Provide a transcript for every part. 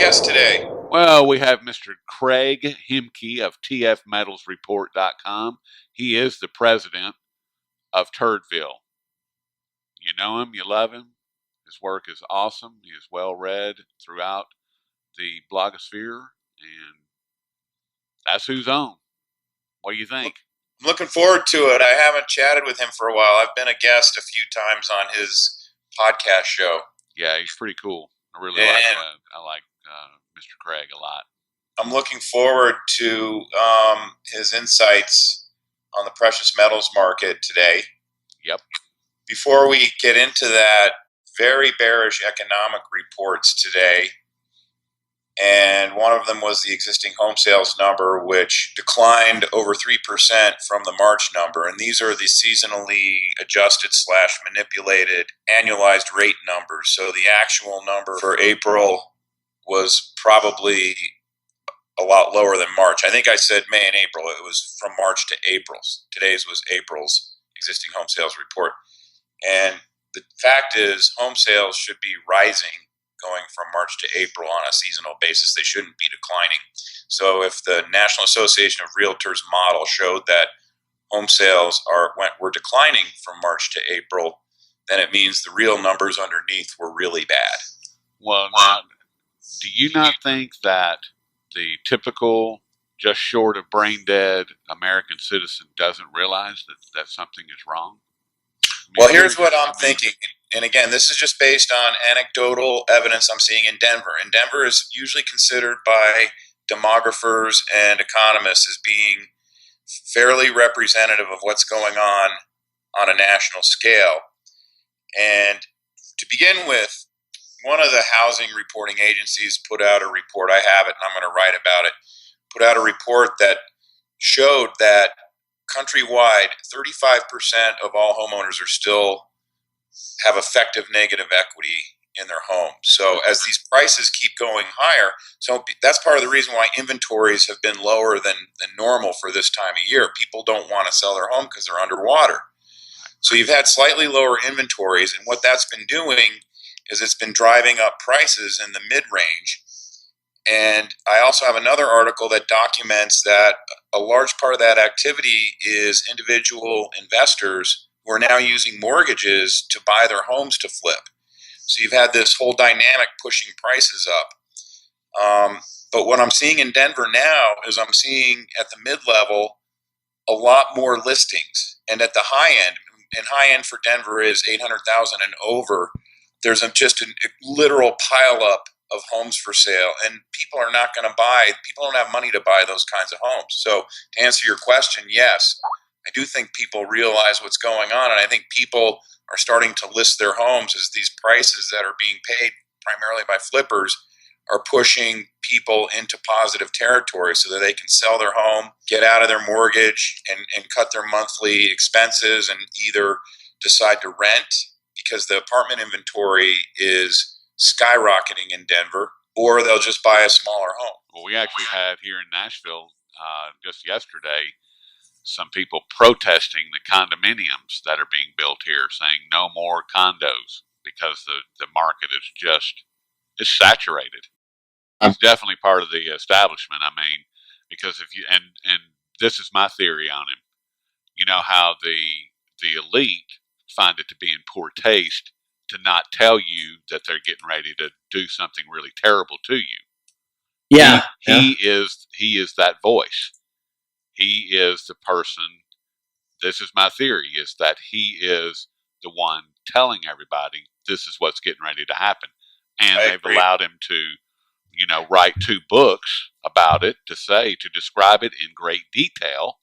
guest today? Well, we have Mr. Craig Hemke of TFMetalsReport.com. He is the president of Turdville. You know him, you love him. His work is awesome. He is well read throughout the blogosphere, and that's who's on. What do you think? I'm looking forward to it. I haven't chatted with him for a while. I've been a guest a few times on his podcast show. Yeah, he's pretty cool. I really like Mr. Craig a lot. I'm looking forward to his insights on the precious metals market today. Yep. Before we get into that, very bearish economic reports today. And one of them was the existing home sales number, which declined over 3% from the March number. And these are the seasonally adjusted / manipulated annualized rate numbers. So the actual number for April was probably a lot lower than March. I think I said May and April. It was from March to April's. Today's was April's existing home sales report. And the fact is, home sales should be rising going from March to April on a seasonal basis. They shouldn't be declining. So if the National Association of Realtors model showed that home sales were declining from March to April, then it means the real numbers underneath were really bad. Well, now, do you not think that the typical just short of brain dead American citizen doesn't realize that something is wrong? Well, here's what I'm thinking. And again, this is just based on anecdotal evidence I'm seeing in Denver. And Denver is usually considered by demographers and economists as being fairly representative of what's going on a national scale. And to begin with, one of the housing reporting agencies put out a report. I have it, and I'm going to write about it. Put out a report that showed that countrywide, 35% of all homeowners have effective negative equity in their home. So as these prices keep going higher, so that's part of the reason why inventories have been lower than normal for this time of year. People don't want to sell their home because they're underwater. So you've had slightly lower inventories, and what that's been doing is it's been driving up prices in the mid-range. And I also have another article that documents that a large part of that activity is individual investors who are now using mortgages to buy their homes to flip. So you've had this whole dynamic pushing prices up. But what I'm seeing in Denver now is I'm seeing at the mid-level a lot more listings. And at the high end, and high end for Denver is 800,000 and over, there's just a literal pile-up of homes for sale, and people are not going to buy. People don't have money to buy those kinds of homes. So to answer your question, yes, I do think people realize what's going on, and I think people are starting to list their homes as these prices that are being paid primarily by flippers are pushing people into positive territory so that they can sell their home, get out of their mortgage, and cut their monthly expenses and either decide to rent because the apartment inventory is skyrocketing in Denver, or they'll just buy a smaller home. Well, we actually had here in Nashville just yesterday some people protesting the condominiums that are being built here, saying no more condos because the market is it's saturated. He's definitely part of the establishment. I mean, because if you and this is my theory on him. You know how the elite find it to be in poor taste to not tell you that they're getting ready to do something really terrible to you. Yeah. He is that voice. He is the person. This is my theory, is that he is the one telling everybody this is what's getting ready to happen. And they've allowed him to, write 2 books about it to describe it in great detail.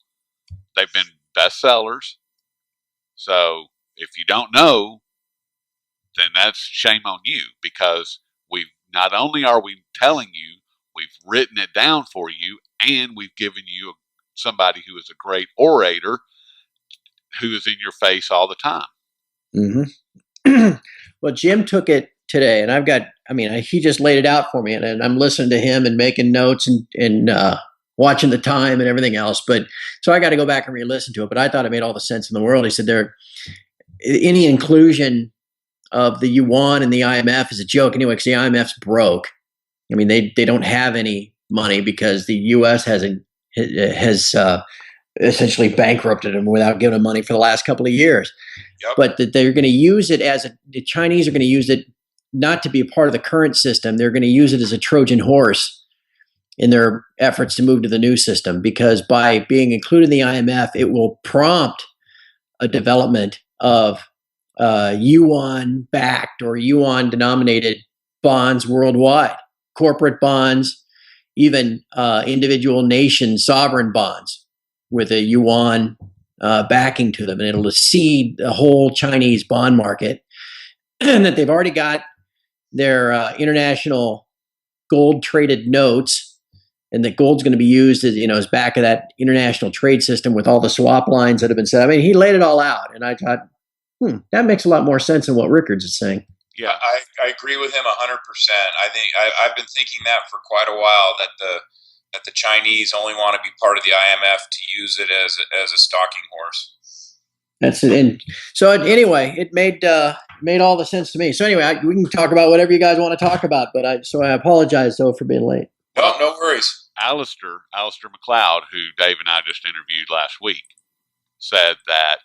They've been bestsellers. So if you don't know, then that's shame on you, because not only are we telling you, we've written it down for you, and we've given you somebody who is a great orator who is in your face all the time. Mm-hmm. Well, Jim took it today, and he just laid it out for me, and I'm listening to him and making notes and watching the time and everything else. But so I got to go back and re-listen to it. But I thought it made all the sense in the world. He said any inclusion of the yuan and the IMF is a joke anyway, because the IMF's broke. I mean, they don't have any money because the U.S. has essentially bankrupted them without giving them money for the last couple of years. Yep. But that they're going to use it the Chinese are going to use it not to be a part of the current system. They're going to use it as a Trojan horse in their efforts to move to the new system, because by being included in the IMF, it will prompt a development of yuan-backed or yuan-denominated bonds worldwide, corporate bonds, even individual nation sovereign bonds with a yuan backing to them, and it'll seed the whole Chinese bond market. And that they've already got their international gold-traded notes, and that gold's going to be used as back of that international trade system with all the swap lines that have been set. I mean, he laid it all out, and I thought, that makes a lot more sense than what Rickards is saying. Yeah, I agree with him 100%. I think I've been thinking that for quite a while, that the Chinese only want to be part of the IMF to use it as a stalking horse. That's it. And so anyway, it made all the sense to me. So anyway, we can talk about whatever you guys want to talk about, but I apologize though for being late. Well, no worries. Alistair McLeod, who Dave and I just interviewed last week, said that,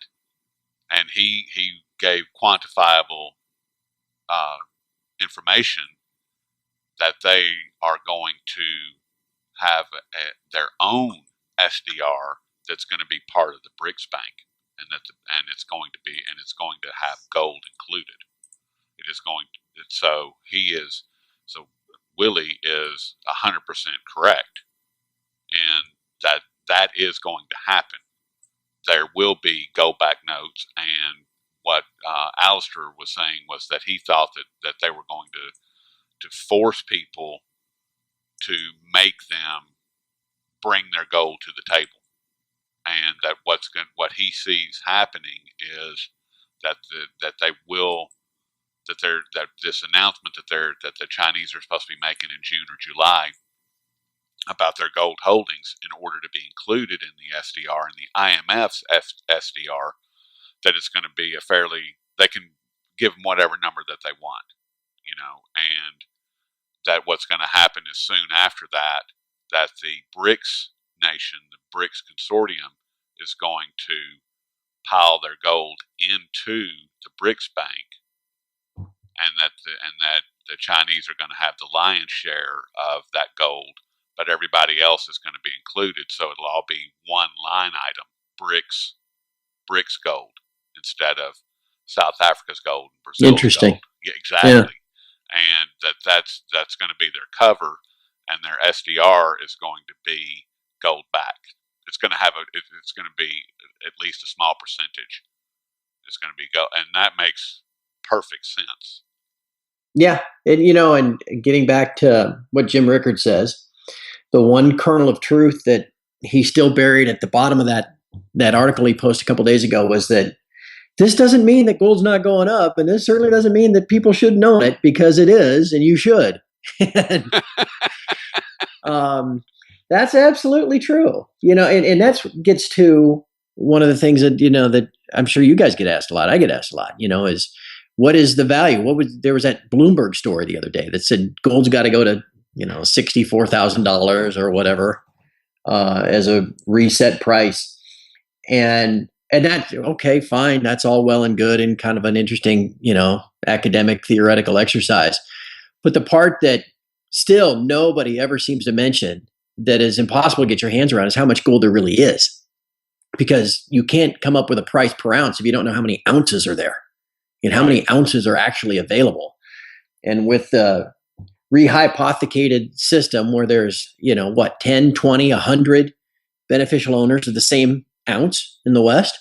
and he gave quantifiable information that they are going to have their own SDR that's going to be part of the BRICS Bank, and it's going to have gold included. It is going to, so Willie is 100% correct, and that is going to happen. There will be gold-backed notes, and what Alistair was saying was that he thought that they were going to force people to make them bring their gold to the table, and that what he sees happening is that this announcement that the Chinese are supposed to be making in June or July about their gold holdings in order to be included in the SDR and the IMF's SDR, that it's going to be they can give them whatever number that they want, and that what's going to happen is soon after that the BRICS nation, the BRICS consortium, is going to pile their gold into the BRICS Bank, and that the Chinese are going to have the lion's share of that gold, but everybody else is going to be included, so it'll all be one line item, BRICS gold, instead of South Africa's gold and Brazil's Interesting. gold. Yeah, exactly. Yeah. And that's going to be their cover, and their SDR is going to be gold backed. It's going to be at least a small percentage. It's going to be gold, and that makes perfect sense. Yeah, and getting back to what Jim Rickard says, the one kernel of truth that he still buried at the bottom of that article he posted a couple of days ago was that this doesn't mean that gold's not going up, and this certainly doesn't mean that people shouldn't own it, because it is, and you should. That's absolutely true. And that gets to one of the things that that I'm sure you guys get asked a lot. I get asked a lot. Is what is the value? There was that Bloomberg story the other day that said gold's got to go to $64,000 or whatever as a reset price, and that's okay, fine. That's all well and good and kind of an interesting, academic theoretical exercise. But the part that still nobody ever seems to mention that is impossible to get your hands around is how much gold there really is. Because you can't come up with a price per ounce if you don't know how many ounces are there and how many ounces are actually available. And with the rehypothecated system where there's, 10, 20, 100 beneficial owners of the same ounce in the West,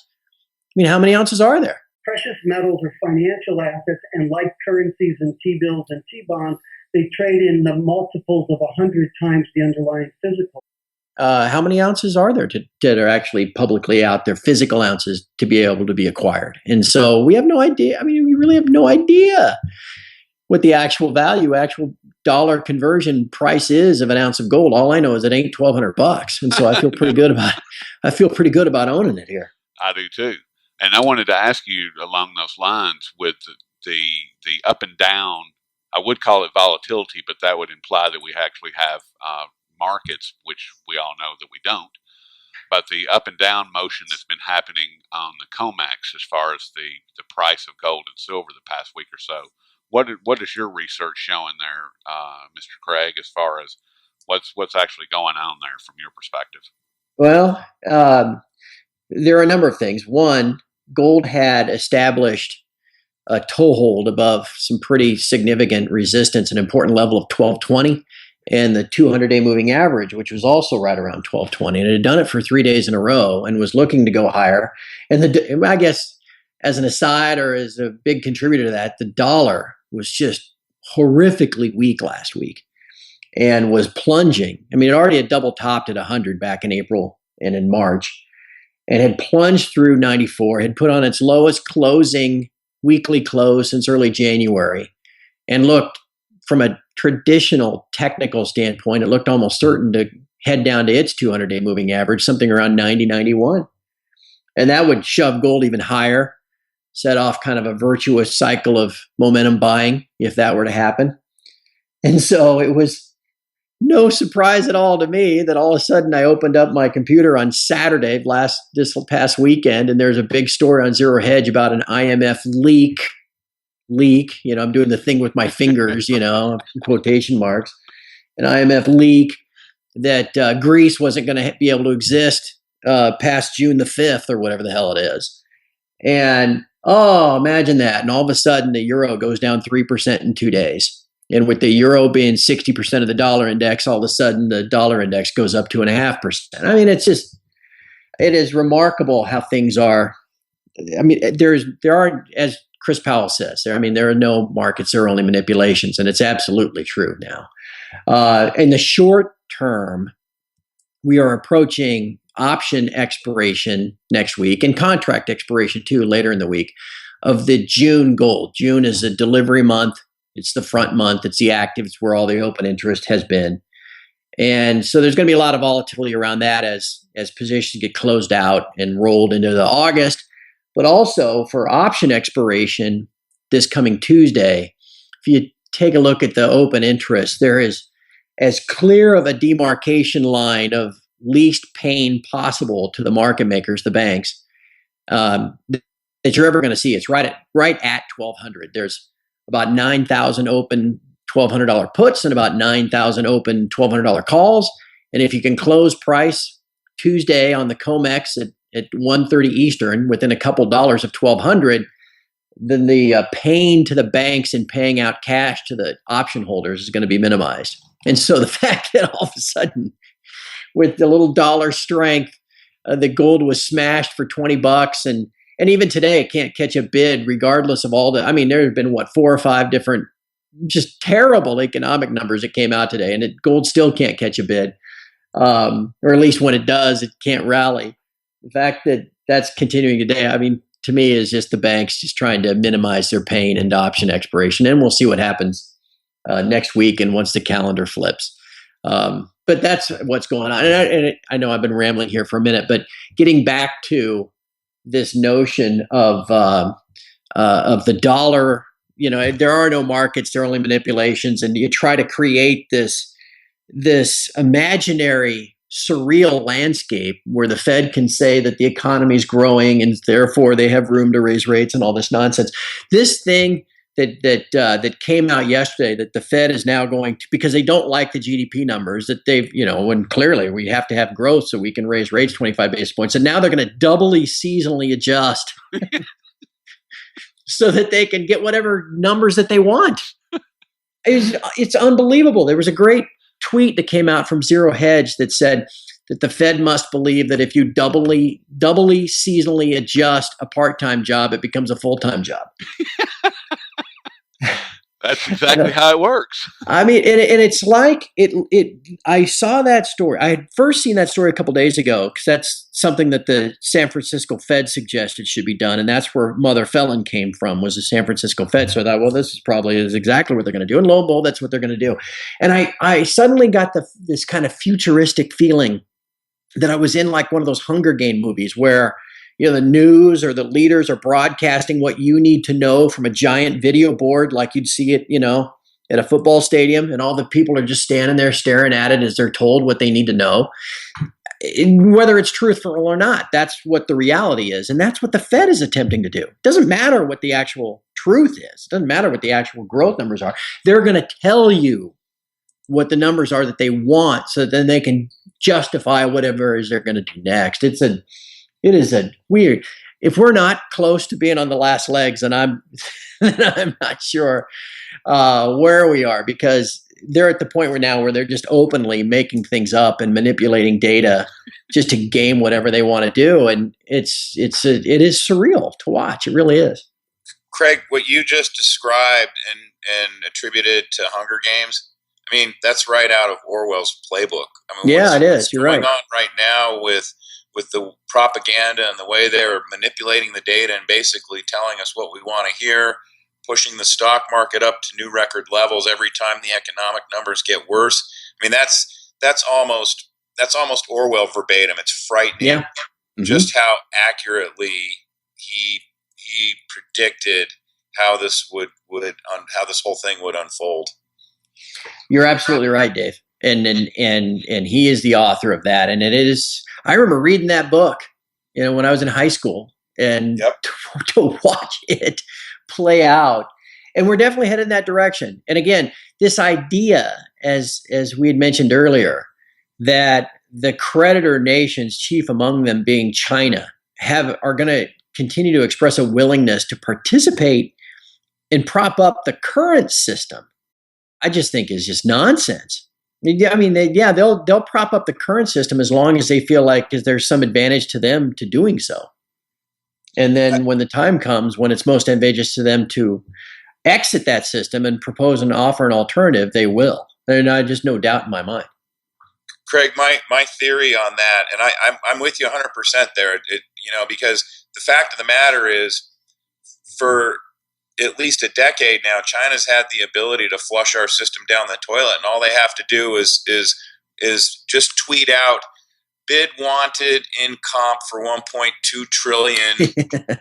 how many ounces are there? Precious metals are financial assets, and like currencies and T-bills and T-bonds, they trade in the multiples of 100 times the underlying physical. How many ounces are there that are actually publicly out there, physical ounces, to be able to be acquired? And so we have no idea. We really have no idea what the actual value, actual dollar conversion price is of an ounce of gold. All I know is it ain't $1,200, and so I feel pretty good about it. I feel pretty good about owning it here. I do too. And I wanted to ask you along those lines with the up and down I would call it volatility, but that would imply that we actually have markets, which we all know that we don't. But the up and down motion that's been happening on the COMEX as far as the price of gold and silver the past week or so, what is your research showing there, Mr. Craig, as far as what's actually going on there from your perspective? Well, there are a number of things. One, gold had established a toehold above some pretty significant resistance, an important level of 1220, and the 200-day moving average, which was also right around 1220. And it had done it for 3 days in a row and was looking to go higher. And I guess as an aside or as a big contributor to that, the dollar was just horrifically weak last week and was plunging. I mean, it already had double topped at 100 back in April and in March and had plunged through 94, had put on its lowest closing weekly close since early January, and looked from a traditional technical standpoint, it looked almost certain to head down to its 200-day moving average, something around 90, 91. And that would shove gold even higher, set off kind of a virtuous cycle of momentum buying if that were to happen. And so it was no surprise at all to me that all of a sudden I opened up my computer on Saturday this past weekend, and there's a big story on Zero Hedge about an IMF leak. I'm doing the thing with my fingers, quotation marks, an IMF leak that Greece wasn't going to be able to exist past June the 5th or whatever the hell it is. And imagine that. And all of a sudden the euro goes down 3% in 2 days. And with the euro being 60% of the dollar index, all of a sudden the dollar index goes up 2.5%. I mean, it is remarkable how things are. I mean, there are, as Chris Powell says, there are no markets, there are only manipulations, and it's absolutely true now. In the short term, we are approaching option expiration next week and contract expiration too later in the week of the June gold. June is a delivery month. It's the front month. It's the active. It's where all the open interest has been. And so there's going to be a lot of volatility around that as positions get closed out and rolled into the August. But also for option expiration this coming Tuesday, if you take a look at the open interest, there is as clear of a demarcation line of least pain possible to the market makers, the banks, that you're ever going to see. It's right at 1,200. There's about 9,000 open $1,200 puts and about 9,000 open $1,200 calls. And if you can close price Tuesday on the COMEX at 1:30 Eastern within a couple dollars of 1,200, then the pain to the banks in paying out cash to the option holders is going to be minimized. And so the fact that all of a sudden, with the little dollar strength, the gold was smashed for $20, and even today it can't catch a bid, regardless of all the. I mean, there have been 4 or 5 different just terrible economic numbers that came out today, and gold still can't catch a bid, or at least when it does, it can't rally. The fact that that's continuing today, I mean, to me, is just the banks just trying to minimize their pain into option expiration, and we'll see what happens next week and once the calendar flips. But that's what's going on. And I know I've been rambling here for a minute, but getting back to this notion of the dollar, there are no markets, there are only manipulations, and you try to create this imaginary, surreal landscape where the Fed can say that the economy is growing and therefore they have room to raise rates and all this nonsense. This thing that came out yesterday, that the Fed is now going to, because they don't like the GDP numbers, that they've, when clearly we have to have growth so we can raise rates 25 basis points. And now they're going to doubly seasonally adjust so that they can get whatever numbers that they want. It's unbelievable. There was a great tweet that came out from Zero Hedge that said that the Fed must believe that if you doubly seasonally adjust a part-time job, it becomes a full-time job. That's exactly how it works. I mean, and it's like I saw that story. I had first seen that story a couple days ago because that's something that the San Francisco Fed suggested should be done, and that's where Mother Felon came from, was the San Francisco Fed. So I thought, well, this is exactly what they're going to do, and lo and behold, that's what they're going to do. And I suddenly got this kind of futuristic feeling that I was in like one of those Hunger Game movies where the news or the leaders are broadcasting what you need to know from a giant video board, like you'd see it, at a football stadium and all the people are just standing there staring at it as they're told what they need to know, whether it's truthful or not. That's what the reality is. And that's what the Fed is attempting to do. It doesn't matter what the actual truth is. It doesn't matter what the actual growth numbers are. They're going to tell you what the numbers are that they want, so then they can justify whatever it is they're going to do next. It is a weird. If we're not close to being on the last legs, then I'm not sure where we are, because they're at the point where they're just openly making things up and manipulating data just to game whatever they want to do, and it is surreal to watch. It really is. Craig, what you just described and attributed to Hunger Games, I mean, that's right out of Orwell's playbook. I mean, yeah, it is. You're right. What's going on right now with the propaganda and the way they're manipulating the data and basically telling us what we want to hear, pushing the stock market up to new record levels every time the economic numbers get worse. I mean, that's almost Orwell verbatim. It's frightening. Yeah. Just how accurately he predicted how this how this whole thing would unfold. You're absolutely right, Dave. And he is the author of that. And it is, I remember reading that book, when I was in high school, and to watch it play out. And we're definitely headed in that direction. And again, this idea, as we had mentioned earlier, that the creditor nations, chief among them being China, are going to continue to express a willingness to participate and prop up the current system, I just think is just nonsense. I mean, they'll prop up the current system as long as they feel like there's some advantage to them to doing so. And then when the time comes, when it's most advantageous to them to exit that system and propose and offer an alternative, they will. And I just no doubt in my mind. Craig, my theory on that, and I'm with you 100% there. Because the fact of the matter is, for at least a decade now, China's had the ability to flush our system down the toilet, and all they have to do is just tweet out bid wanted in comp for 1.2 trillion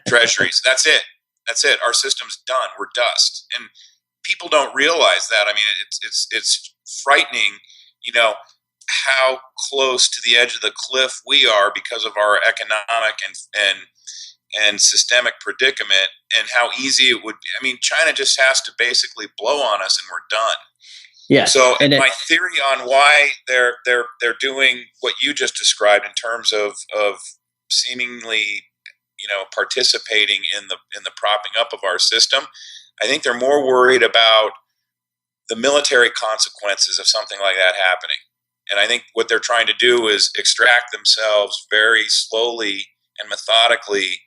treasuries. That's it. Our system's done. We're dust. And people don't realize that. I mean, it's frightening, how close to the edge of the cliff we are because of our economic and systemic predicament, and how easy it would be. I mean, China just has to basically blow on us and we're done. Yeah. So my theory on why they're doing what you just described in terms of seemingly, participating in the propping up of our system, I think they're more worried about the military consequences of something like that happening. And I think what they're trying to do is extract themselves very slowly and methodically,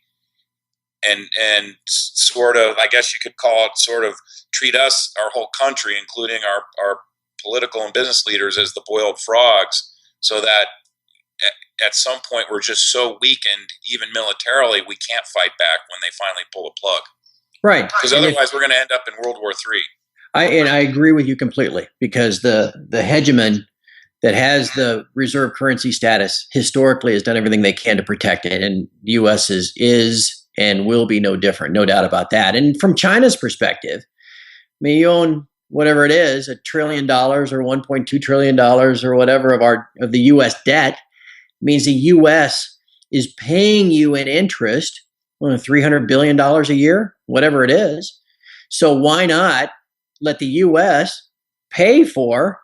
and sort of, I guess you could call it, sort of treat us, our whole country, including our political and business leaders, as the boiled frogs, so that at some point we're just so weakened, even militarily, we can't fight back when they finally pull a plug. Right. Because otherwise we're going to end up in World War III. I agree with you completely, because the hegemon that has the reserve currency status historically has done everything they can to protect it. And the U.S. is and will be no different, no doubt about that. And from China's perspective, I mean, you own whatever it is, $1 trillion or $1.2 trillion or whatever of the U.S. debt, means the U.S. is paying you in interest, $300 billion a year, whatever it is. So why not let the U.S. pay for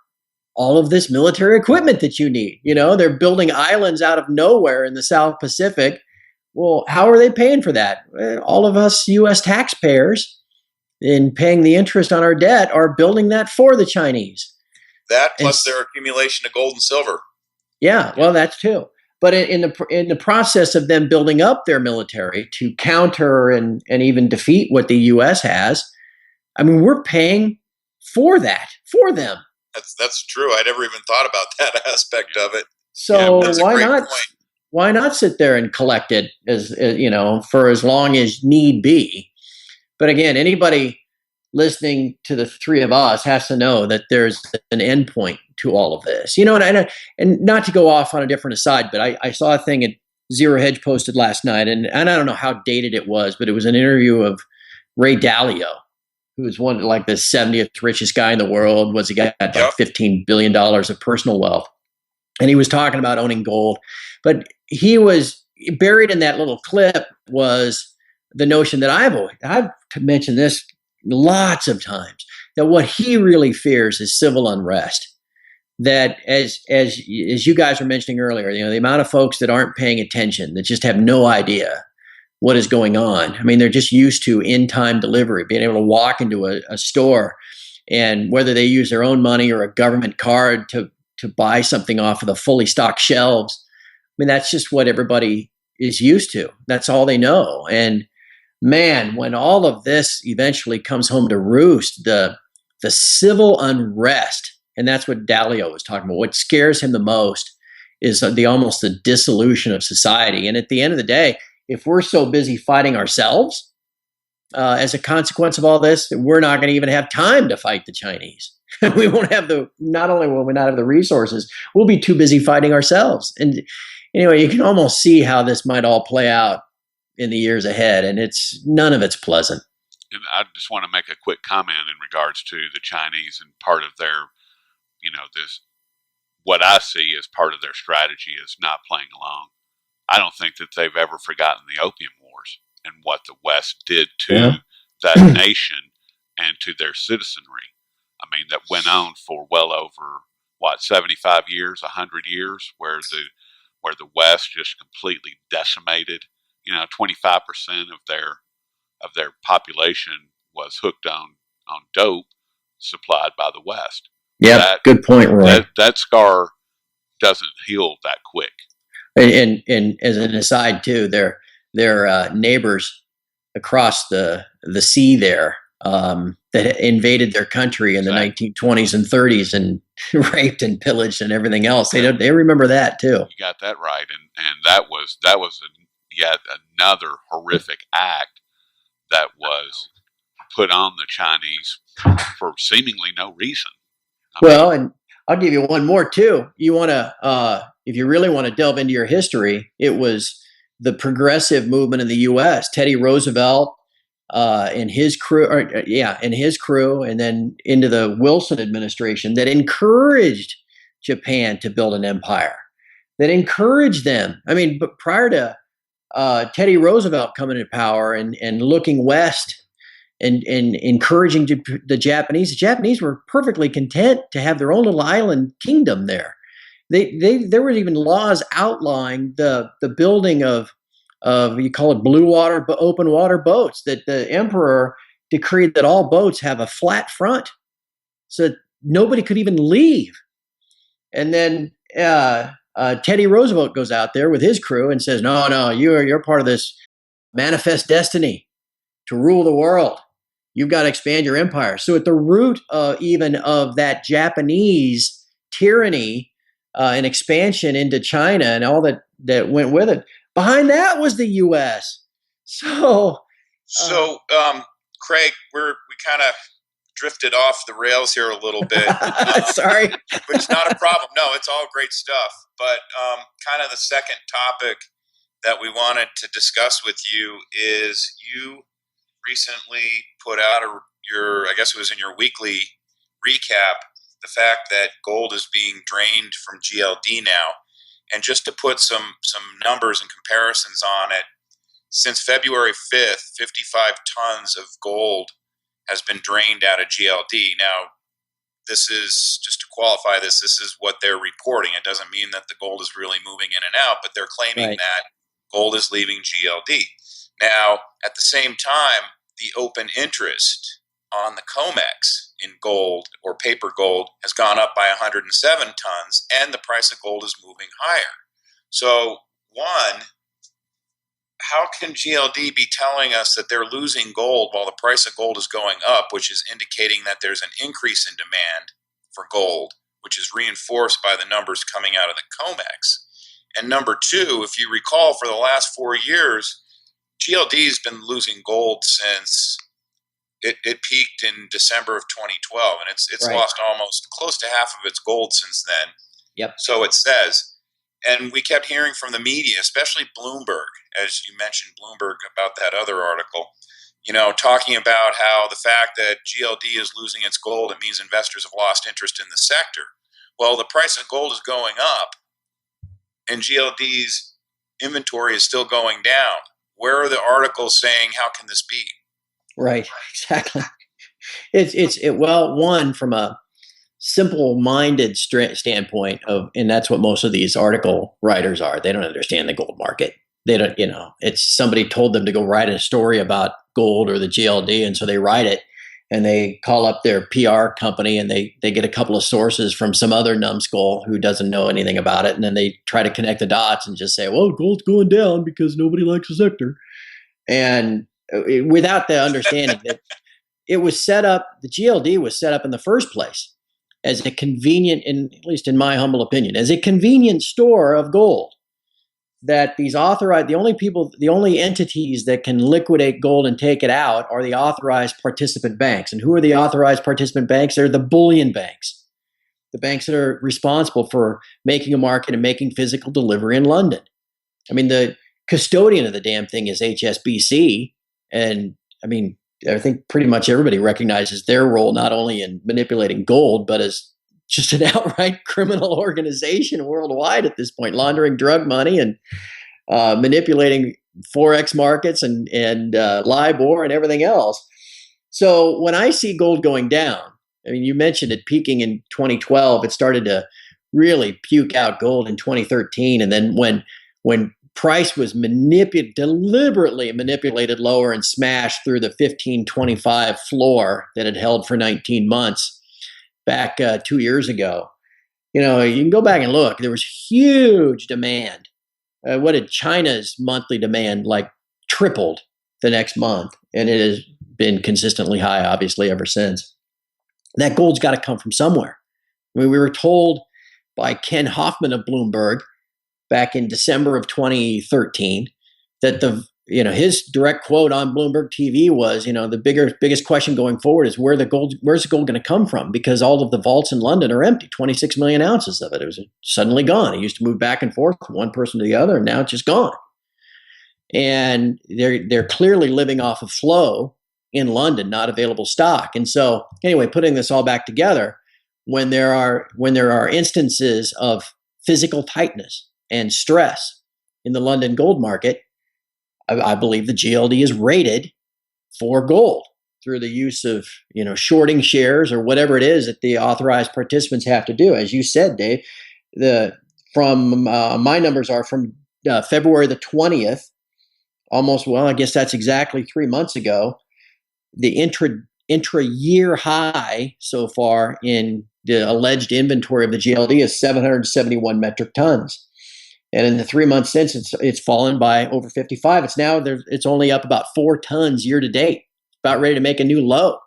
all of this military equipment that you need? They're building islands out of nowhere in the South Pacific. Well, how are they paying for that? All of us U.S. taxpayers, in paying the interest on our debt, are building that for the Chinese. That plus their accumulation of gold and silver. Yeah, well, that's too. But in the process of them building up their military to counter and even defeat what the U.S. has, I mean, we're paying for that, for them. That's true. I never even thought about that aspect of it. So why not sit there and collect it as for as long as need be? But again, anybody listening to the three of us has to know that there's an endpoint to all of this. And not to go off on a different aside, but I saw a thing at Zero Hedge posted last night, and I don't know how dated it was, but it was an interview of Ray Dalio. who's one like the 70th richest guy in the world, was he got like Yep. $15 billion of personal wealth. And he was talking about owning gold. But he was buried in that little clip was the notion that I've mentioned this lots of times, that what he really fears is civil unrest. That as you guys were mentioning earlier, the amount of folks that aren't paying attention, that just have no idea what is going on. I mean, they're just used to in-time delivery, being able to walk into a store, and whether they use their own money or a government card to buy something off of the fully stocked shelves. I mean, that's just what everybody is used to. That's all they know. And man, when all of this eventually comes home to roost, the civil unrest, and that's what Dalio was talking about, what scares him the most is almost the dissolution of society. And at the end of the day, if we're so busy fighting ourselves, as a consequence of all this, we're not going to even have time to fight the Chinese. We won't have not only will we not have the resources, we'll be too busy fighting ourselves. And anyway, you can almost see how this might all play out in the years ahead, and none of it's pleasant. And I just want to make a quick comment in regards to the Chinese, and part of their, what I see as part of their strategy is not playing along. I don't think that they've ever forgotten the Opium Wars and what the West did to that nation and to their citizenry. I mean, that went on for well over 75 years, 100 years, where the West just completely decimated. 25% of their population was hooked on dope supplied by the West. Yeah, good point, Roy. That scar doesn't heal that quick. And as an aside too, their neighbors across the sea there, that invaded their country in the 1920s and 30s and raped and pillaged and everything else. They remember that too. You got that right, and that was yet another horrific act that was put on the Chinese for seemingly no reason. And I'll give you one more too. You want to, if you really want to delve into your history, it was the progressive movement in the U.S. Teddy Roosevelt and his crew, and then into the Wilson administration that encouraged Japan to build an empire, that encouraged them. I mean, but prior to Teddy Roosevelt coming to power and looking west and encouraging the Japanese were perfectly content to have their own little island kingdom there. There were even laws outlawing the building of you call it blue water, open water boats, that the emperor decreed that all boats have a flat front so that nobody could even leave. And then Teddy Roosevelt goes out there with his crew and says, no, you're part of this manifest destiny to rule the world. You've got to expand your empire. So at the root even of that Japanese tyranny and expansion into China and all that went with it, behind that was the U.S. So Craig, we kind of drifted off the rails here a little bit. Sorry. But it's not a problem. No, it's all great stuff. But kind of the second topic that we wanted to discuss with you is you recently put out I guess it was in your weekly recap, the fact that gold is being drained from GLD now. And just to put some numbers and comparisons on it, since February 5th, 55 tons of gold has been drained out of GLD. Now, this is, just to qualify this is what they're reporting. It doesn't mean that the gold is really moving in and out, but they're claiming that gold is leaving GLD. Now, at the same time, the open interest on the COMEX in gold or paper gold has gone up by 107 tons, and the price of gold is moving higher. So, one, how can GLD be telling us that they're losing gold while the price of gold is going up, which is indicating that there's an increase in demand for gold, which is reinforced by the numbers coming out of the COMEX? And number two, if you recall, for the last 4 years, GLD's been losing gold since it peaked in December of 2012, and it's lost almost close to half of its gold since then. Yep. So it says. And we kept hearing from the media, especially Bloomberg, as you mentioned Bloomberg about that other article. talking about how the fact that GLD is losing its gold, it means investors have lost interest in the sector. Well, the price of gold is going up and GLD's inventory is still going down. Where are the articles saying, how can this be? Right, exactly. Well, one, from a simple-minded standpoint and that's what most of these article writers are. They don't understand the gold market. They don't, it's somebody told them to go write a story about gold or the GLD, and so they write it, and they call up their PR company, and they get a couple of sources from some other numbskull who doesn't know anything about it, and then they try to connect the dots and just say, well, gold's going down because nobody likes the sector, and without the understanding that it was set up, the GLD was set up in the first place as a convenient, at least in my humble opinion, as a convenient store of gold. That these authorized, the only entities that can liquidate gold and take it out are the authorized participant banks. And who are the authorized participant banks? They're the bullion banks, the banks that are responsible for making a market and making physical delivery in London. I mean, the custodian of the damn thing is HSBC. And I mean, I think pretty much everybody recognizes their role not only in manipulating gold, but as just an outright criminal organization worldwide at this point, laundering drug money and manipulating forex markets and LIBOR and everything else. So when I see gold going down, I mean, you mentioned it peaking in 2012. It started to really puke out gold in 2013, and then when price was deliberately manipulated lower and smashed through the 1525 floor that had held for 19 months. Back 2 years ago, you can go back and look. There was huge demand. What did China's monthly demand tripled the next month, and it has been consistently high, obviously, ever since. That gold's got to come from somewhere. I mean, we were told by Ken Hoffman of Bloomberg back in December of 2013 that his direct quote on Bloomberg TV was, the biggest question going forward is where's the gold going to come from? Because all of the vaults in London are empty, 26 million ounces of it. It was suddenly gone. It used to move back and forth from one person to the other, and now it's just gone. And they're clearly living off of flow in London, not available stock. And so anyway, putting this all back together, when there are instances of physical tightness and stress in the London gold market, I believe the GLD is rated for gold through the use of, shorting shares or whatever it is that the authorized participants have to do. As you said, Dave, my numbers are from February the 20th, I guess that's exactly 3 months ago. The intra-year high so far in the alleged inventory of the GLD is 771 metric tons. And in the 3 months since, it's fallen by over 55. It's only up about 4 tons year to date, about ready to make a new low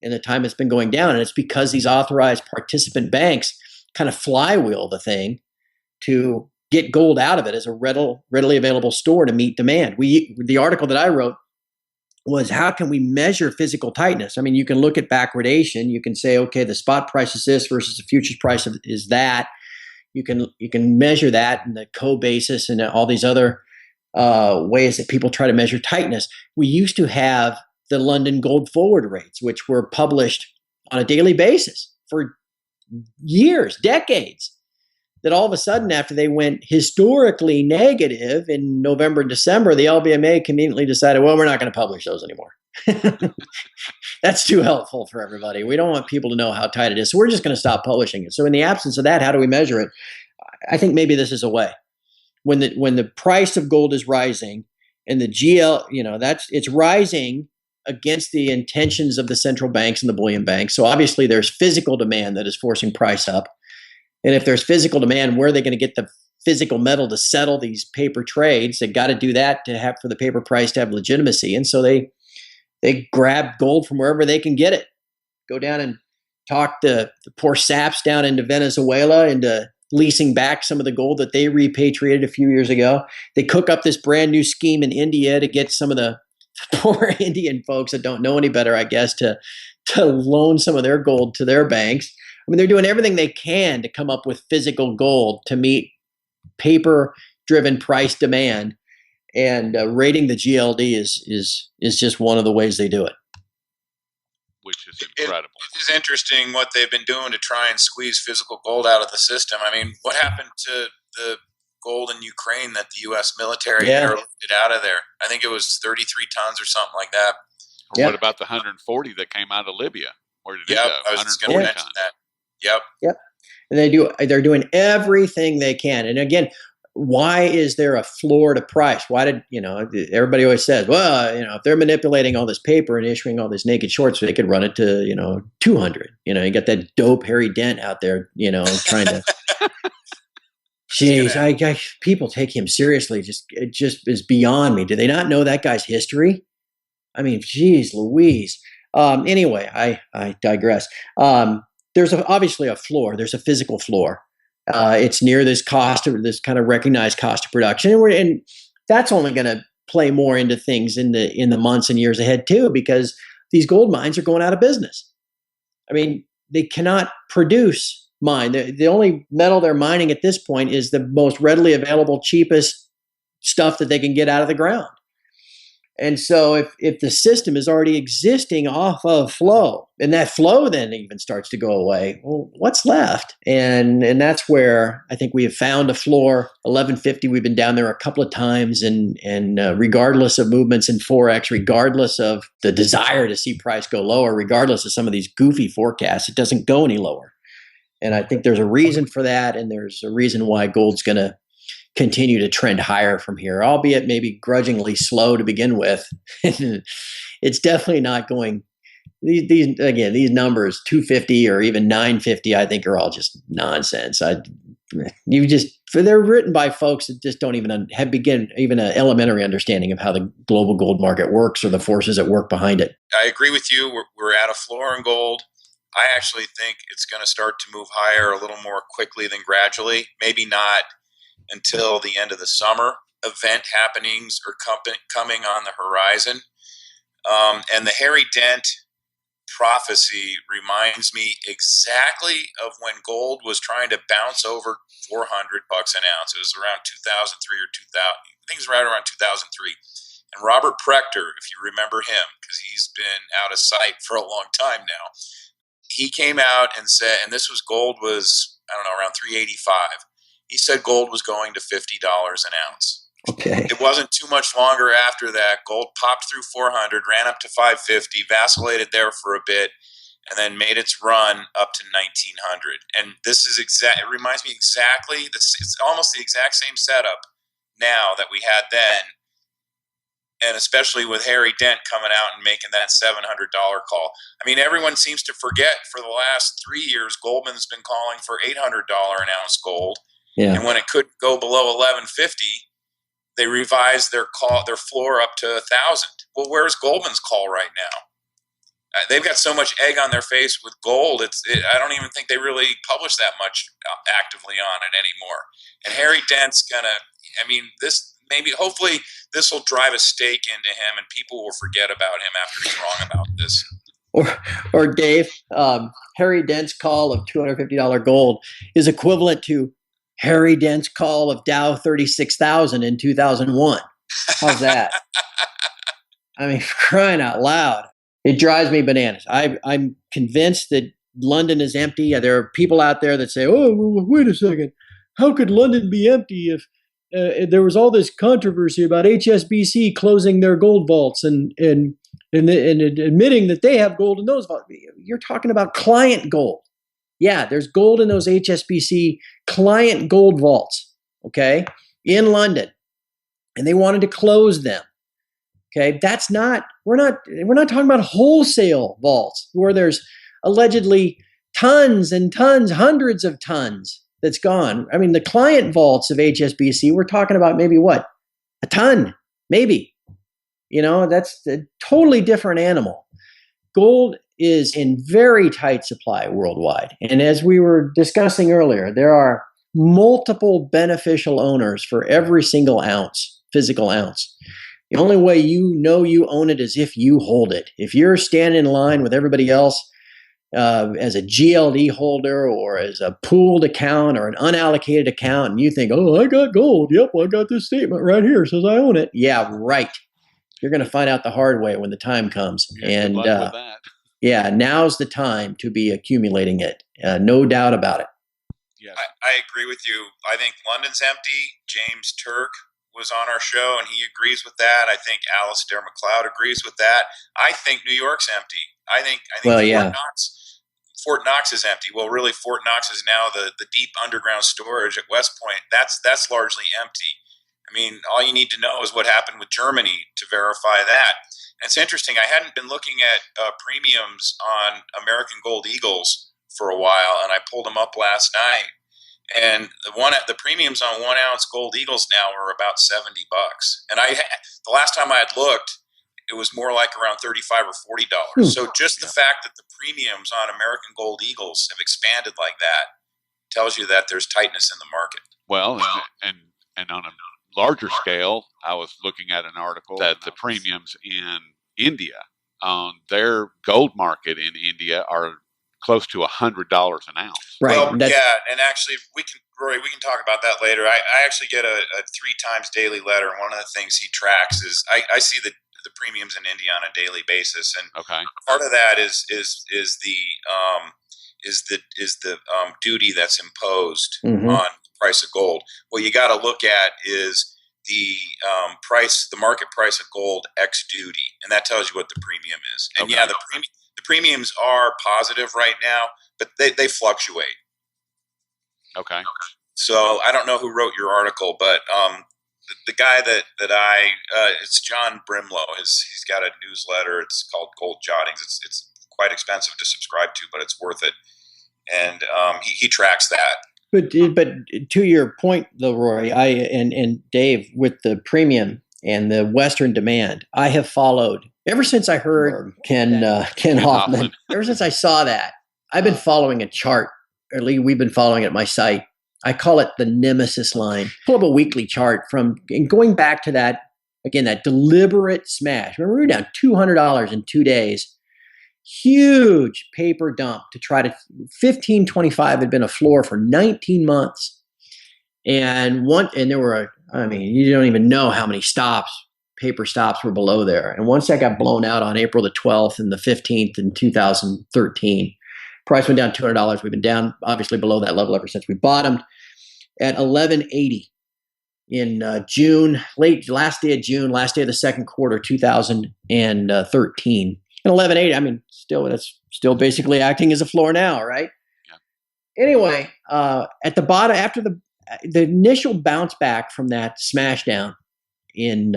in the time it's been going down. And it's because these authorized participant banks kind of flywheel the thing to get gold out of it as a readily available store to meet demand. The article that I wrote was, how can we measure physical tightness? I mean, you can look at backwardation. You can say, okay, the spot price is this versus the futures price is that. You can measure that in the co-basis and all these other ways that people try to measure tightness. We used to have the London gold forward rates, which were published on a daily basis for years, decades, that all of a sudden, after they went historically negative in November and December, the LBMA conveniently decided, well, we're not going to publish those anymore. That's too helpful for everybody. We don't want people to know how tight it is. So we're just going to stop publishing it. So in the absence of that, how do we measure it? I think maybe this is a way. When the price of gold is rising and the GL, it's rising against the intentions of the central banks and the bullion banks. So obviously there's physical demand that is forcing price up. And if there's physical demand, where are they going to get the physical metal to settle these paper trades? They got to do that for the paper price to have legitimacy. And so they grab gold from wherever they can get it. Go down and talk the poor saps down into Venezuela into leasing back some of the gold that they repatriated a few years ago. They cook up this brand new scheme in India to get some of the poor Indian folks that don't know any better, I guess, to loan some of their gold to their banks. I mean, they're doing everything they can to come up with physical gold to meet paper-driven price demand. And rating the GLD is just one of the ways they do it. Which is incredible. It is interesting what they've been doing to try and squeeze physical gold out of the system. I mean, what happened to the gold in Ukraine that the U.S. military airlifted out of there? I think it was 33 tons or something like that. Or what about the 140 that came out of Libya? Where did it go? I was just going to mention that. Yep. And they're doing everything they can. And again, why is there a floor to price? Why did, everybody always says, well, if they're manipulating all this paper and issuing all this naked shorts, they could run it to, 200. You got that dope Harry Dent out there, trying to. Jeez, people take him seriously. It just is beyond me. Do they not know that guy's history? I mean, geez, Louise. Anyway, I digress. There's obviously a floor. There's a physical floor. It's near this kind of recognized cost of production, and that's only going to play more into things in the months and years ahead too, because these gold mines are going out of business. I mean, they cannot produce mine. The only metal they're mining at this point is the most readily available, cheapest stuff that they can get out of the ground. And so if the system is already existing off of flow, and that flow then even starts to go away, well, what's left? And that's where I think we have found a floor. 1150, we've been down there a couple of times, and regardless of movements in Forex, regardless of the desire to see price go lower, regardless of some of these goofy forecasts, it doesn't go any lower. And I think there's a reason for that, and there's a reason why gold's going to continue to trend higher from here, albeit maybe grudgingly slow to begin with. It's definitely not going. These numbers 250 or even 950, I think, are all just nonsense. They're written by folks that just don't even begin even an elementary understanding of how the global gold market works or the forces that work behind it. I agree with you. We're at a floor in gold. I actually think it's going to start to move higher a little more quickly than gradually. Maybe not until the end of the summer. Event happenings are coming on the horizon. And the Harry Dent prophecy reminds me exactly of when gold was trying to bounce over $400 an ounce. It was around 2003 or 2000. I think it was right around 2003. And Robert Prechter, if you remember him, because he's been out of sight for a long time now, he came out and said, and this was gold was, around 385. He said gold was going to $50 an ounce. Okay. It wasn't too much longer after that. Gold popped through 400, ran up to 550, vacillated there for a bit, and then made its run up to 1900. And this is it reminds me exactly, it's almost the exact same setup now that we had then. And especially with Harry Dent coming out and making that $700 call. I mean, everyone seems to forget for the last 3 years, Goldman's been calling for $800 an ounce gold. Yeah. And when it could go below 1150, they revised their floor up to 1,000. Well, where's Goldman's call right now? They've got so much egg on their face with gold. I don't even think they really publish that much actively on it anymore. And Harry Dent's hopefully this will drive a stake into him, and people will forget about him after he's wrong about this. Or Dave, Harry Dent's call of $250 gold is equivalent to Harry Dent's call of Dow 36,000 in 2001. How's that? I mean, crying out loud. It drives me bananas. I'm convinced that London is empty. There are people out there that say, oh, wait a second. How could London be empty if there was all this controversy about HSBC closing their gold vaults and admitting that they have gold in those vaults? You're talking about client gold. Yeah, there's gold in those HSBC client gold vaults, okay, in London, and they wanted to close them. Okay, we're not talking about wholesale vaults where there's allegedly tons and tons, hundreds of tons that's gone. I mean, the client vaults of HSBC, we're talking about maybe what? A ton, maybe. That's a totally different animal. Gold is in very tight supply worldwide. And as we were discussing earlier, there are multiple beneficial owners for every single ounce, physical ounce. The only way you know you own it is if you hold it. If you're standing in line with everybody else as a GLD holder or as a pooled account or an unallocated account, and you think, oh, I got gold. Yep, I got this statement right here. It says I own it. Yeah, right. You're going to find out the hard way when the time comes. Yeah, and good luck with that. Yeah, now's the time to be accumulating it. No doubt about it. Yes. I agree with you. I think London's empty. James Turk was on our show, and he agrees with that. I think Alistair McLeod agrees with that. I think New York's empty. I think Fort Knox is empty. Well, really, Fort Knox is now the deep underground storage at West Point. That's largely empty. I mean, all you need to know is what happened with Germany to verify that. And it's interesting. I hadn't been looking at premiums on American Gold Eagles for a while, and I pulled them up last night. And the premiums on 1 ounce Gold Eagles now are about $70. And the last time I had looked, it was more like around $35 or $40. So just the fact that the premiums on American Gold Eagles have expanded like that tells you that there's tightness in the market. Well, and on a larger scale, I was looking at an article that the premiums in India on their gold market in India are close to $100 an ounce. Right. Well, yeah, and actually, Rory, we can talk about that later. I actually get a 3 times daily letter, and one of the things he tracks is I see the premiums in India on a daily basis, and part of that is the duty that's imposed on the price of gold. What you got to look at is the the market price of gold ex duty, and that tells you what the premium is. And the premiums are positive right now, but they fluctuate. Okay. So I don't know who wrote your article, but the guy that it's John Brimlow. He's got a newsletter. It's called Gold Jottings. It's quite expensive to subscribe to, but it's worth it. And he tracks that. But to your point, though, Rory, and Dave, with the premium and the Western demand, I have followed ever since I heard Ken Hoffman. Ever since I saw that, I've been following a chart. Or at least we've been following it at my site. I call it the Nemesis Line. Pull up a weekly chart and going back to that again, that deliberate smash. Remember, we were down $200 in 2 days. Huge paper dump to try to 1525 had been a floor for 19 months. And there were, you don't even know how many paper stops were below there. And once that got blown out on April the 12th and the 15th in 2013, price went down $200. We've been down obviously below that level ever since we bottomed at 1180 in June, last day of the second quarter, 2013. And 1180, that's still basically acting as a floor now, right? Yeah. Anyway, at the bottom, after the initial bounce back from that smash down in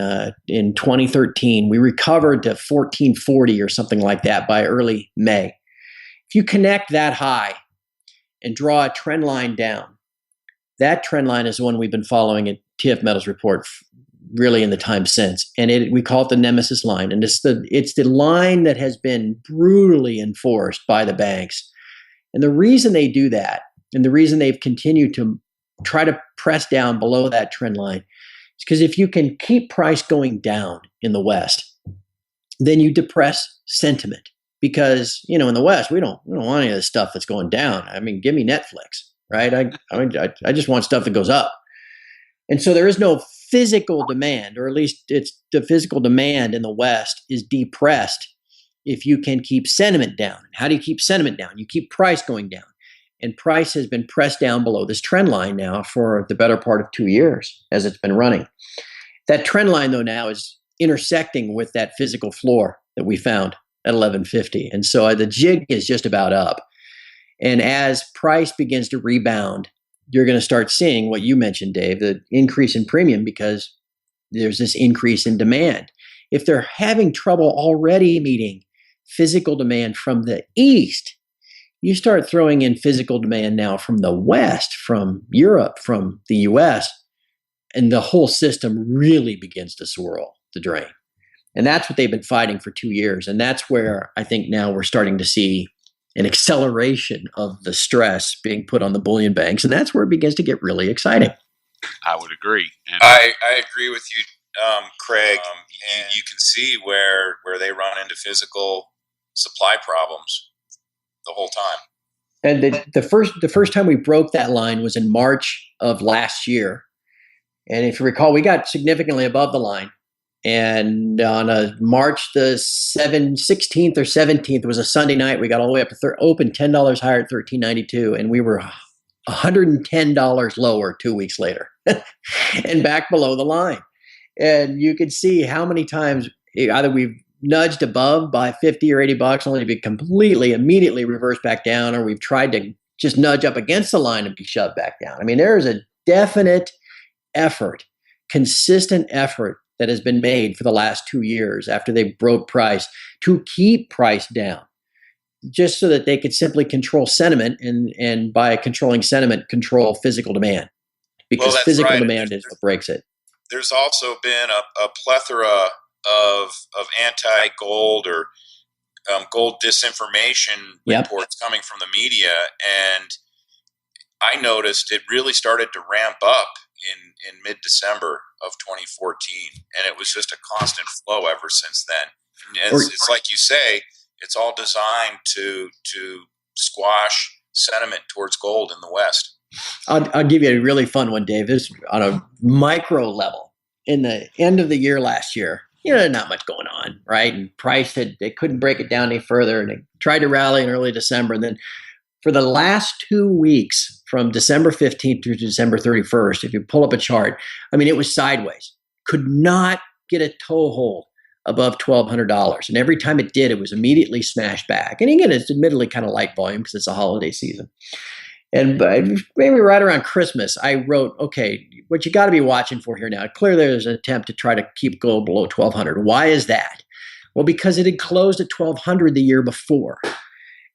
2013, we recovered to 1440 or something like that by early May. If you connect that high and draw a trend line down, that trend line is the one we've been following at TF Metals Report really in the time since. And we call it the Nemesis Line. And it's the line that has been brutally enforced by the banks. And the reason they do that, and the reason they've continued to try to press down below that trend line, is because if you can keep price going down in the West, then you depress sentiment. Because, in the West, we don't want any of this stuff that's going down. Give me Netflix, right? I just want stuff that goes up. And so there is no physical demand, or at least it's the physical demand in the West is depressed if you can keep sentiment down. How do you keep sentiment down? You keep price going down. And price has been pressed down below this trend line now for the better part of 2 years as it's been running. That trend line, though, now is intersecting with that physical floor that we found at 1150. And so the jig is just about up. And as price begins to rebound, you're going to start seeing what you mentioned, Dave, the increase in premium, because there's this increase in demand. If they're having trouble already meeting physical demand from the East, you start throwing in physical demand now from the West, from Europe, from the US, and the whole system really begins to swirl the drain. And that's what they've been fighting for 2 years. And that's where I think now we're starting to see an acceleration of the stress being put on the bullion banks. And that's where it begins to get really exciting. I would agree. And I agree with you, Craig. You can see where they run into physical supply problems. the whole time. And the first time we broke that line was in March of last year. And if you recall, we got significantly above the line. And on March the 16th or 17th, it was a Sunday night. We got all the way up to open $10 higher at $13.92. And we were $110 lower 2 weeks later and back below the line. And you could see how many times either we've nudged above by 50 or 80 bucks only to be completely immediately reversed back down, or we've tried to just nudge up against the line and be shoved back down. I mean, there is a definite effort, consistent effort that has been made for the last 2 years after they broke price to keep price down, just so that they could simply control sentiment, and by controlling sentiment, control physical demand, because physical demand is what breaks it. There's also been a plethora of anti-gold or gold disinformation reports coming from the media, and I noticed it really started to ramp up in mid-December of 2014, and it was just a constant flow ever since then. And it's like you say, it's all designed to squash sentiment towards gold in the West. I'll give you a really fun one, Dave. This is on a micro level. In the end of the year last year, not much going on, right? And price they couldn't break it down any further, and they tried to rally in early December. And then for the last 2 weeks, from December 15th through December 31st, if you pull up a chart, I mean, it was sideways. Could not get a toehold above $1,200. And every time it did, it was immediately smashed back. And again, it's admittedly kind of light volume because it's a holiday season. And maybe right around Christmas, I wrote, okay, what you got to be watching for here now. Clearly, there's an attempt to try to keep gold below 1,200. Why is that? Well, because it had closed at 1,200 the year before.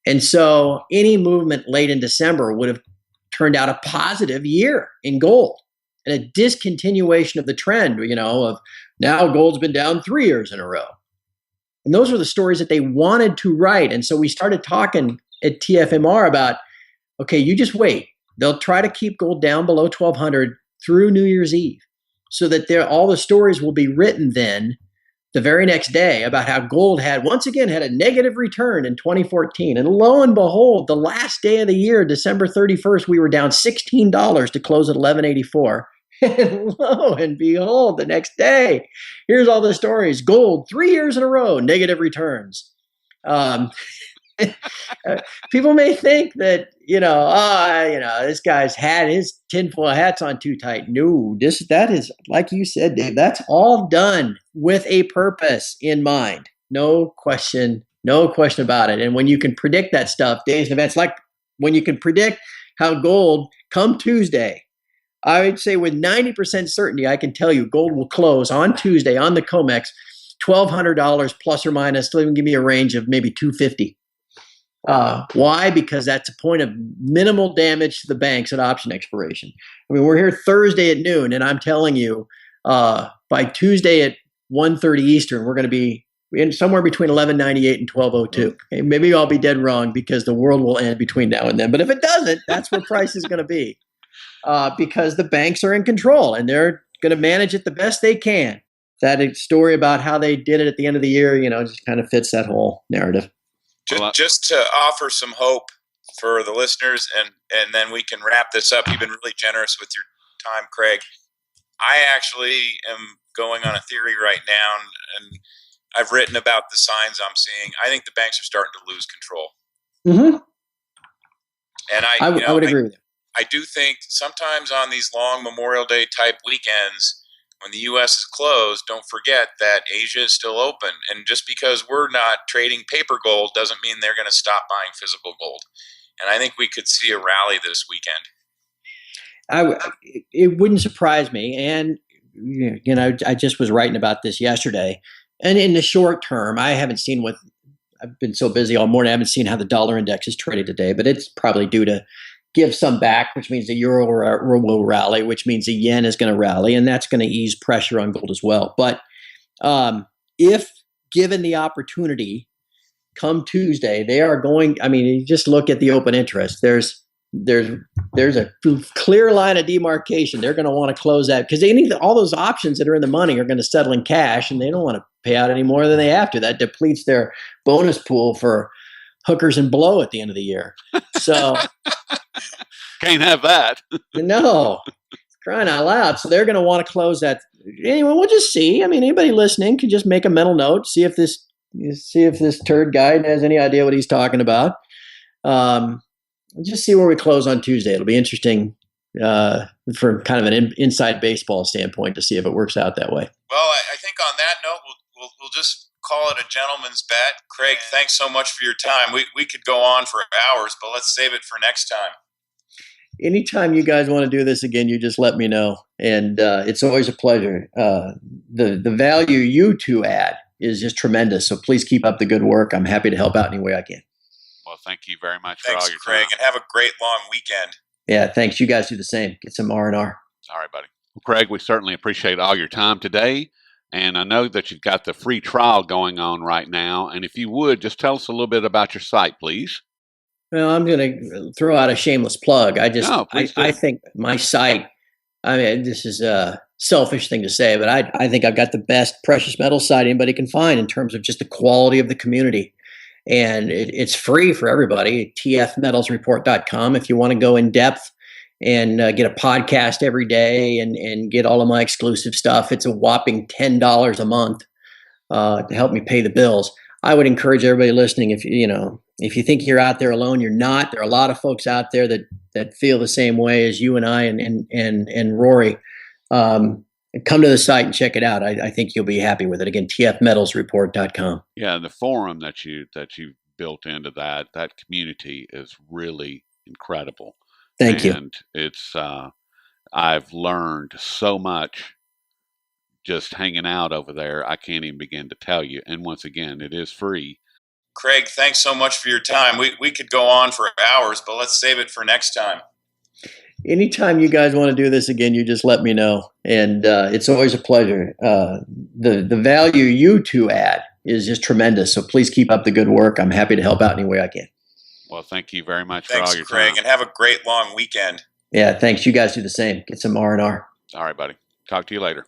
And so any movement late in December would have turned out a positive year in gold, and a discontinuation of the trend, of now gold's been down 3 years in a row. And those were the stories that they wanted to write. And so we started talking at TFMR about, okay, you just wait. They'll try to keep gold down below 1,200 through New Year's Eve, so that all the stories will be written then the very next day about how gold once again had a negative return in 2014. And lo and behold, the last day of the year, December 31st, we were down $16 to close at $11.84. And lo and behold, the next day, here's all the stories. Gold, 3 years in a row, negative returns. People may think that, this guy's had his tinfoil hats on too tight. No, that is, like you said, Dave, that's all done with a purpose in mind. No question about it. And when you can predict that stuff, days and events, like when you can predict how gold come Tuesday, I would say with 90% certainty, I can tell you gold will close on Tuesday on the COMEX, $1,200 plus or minus. Let me give me a range of maybe $250. Why? Because that's a point of minimal damage to the banks at option expiration. I mean, we're here Thursday at noon, and I'm telling you, by Tuesday at 1:30 Eastern, we're going to be in somewhere between 1198 and 1202. Okay, maybe I'll be dead wrong because the world will end between now and then. But if it doesn't, that's where price is going to be, because the banks are in control and they're going to manage it the best they can. That story about how they did it at the end of the year, just kind of fits that whole narrative. Just to offer some hope for the listeners, and then we can wrap this up. You've been really generous with your time, Craig. I actually am going on a theory right now, and I've written about the signs I'm seeing. I think the banks are starting to lose control. Mm-hmm. And I would agree with you. I do think sometimes on these long Memorial Day type weekends, when the U.S. is closed, don't forget that Asia is still open. And just because we're not trading paper gold doesn't mean they're going to stop buying physical gold. And I think we could see a rally this weekend. It wouldn't surprise me. And, I just was writing about this yesterday. And in the short term, I haven't seen I've been so busy all morning, I haven't seen how the dollar index is traded today, but it's probably due to give some back, which means the euro will rally, which means the yen is going to rally, and that's going to ease pressure on gold as well. But if given the opportunity, come Tuesday, they are going. I mean, you just look at the open interest. There's a clear line of demarcation. They're going to want to close that because all those options that are in the money are going to settle in cash, and they don't want to pay out any more than they have to. That depletes their bonus pool for hookers and blow at the end of the year. So Can't have that. no, crying out loud. So they're going to want to close that. Anyway, we'll just see. I mean, anybody listening can just make a mental note, see if this turd guy has any idea what he's talking about. Just see where we close on Tuesday. It'll be interesting from kind of an inside baseball standpoint to see if it works out that way. Well, I think on that note, we'll just call it a gentleman's bet. Craig, thanks so much for your time. We could go on for hours, but let's save it for next time. Anytime you guys want to do this again, you just let me know. And it's always a pleasure. The value you two add is just tremendous. So please keep up the good work. I'm happy to help out any way I can. Well, thank you very much for all your Craig, time. and have a great long weekend. Yeah, thanks. You guys do the same. Get some R&R. All right, buddy. Well, Craig, we certainly appreciate all your time today. And I know that you've got the free trial going on right now. And if you would, just tell us a little bit about your site, please. Well, I'm going to throw out a shameless plug. I think my site, I mean, this is a selfish thing to say, but I think I've got the best precious metal site anybody can find in terms of just the quality of the community. And it's free for everybody, tfmetalsreport.com. If you want to go in depth and get a podcast every day and get all of my exclusive stuff, it's a whopping $10 a month to help me pay the bills. I would encourage everybody listening, if you think you're out there alone, you're not. There are a lot of folks out there that feel the same way as you and I and Rory. Come to the site and check it out. I think you'll be happy with it. Again, tfmetalsreport.com. Yeah, the forum that you built into that community is really incredible. Thank you. And it's I've learned so much just hanging out over there. I can't even begin to tell you. And once again, it is free. Craig, thanks so much for your time. We could go on for hours, but let's save it for next time. Anytime you guys want to do this again, you just let me know. And it's always a pleasure. The value you two add is just tremendous. So please keep up the good work. I'm happy to help out any way I can. Well, thank you very much for all your Craig, time. and have a great long weekend. Yeah, thanks. You guys do the same. Get some R&R. All right, buddy. Talk to you later.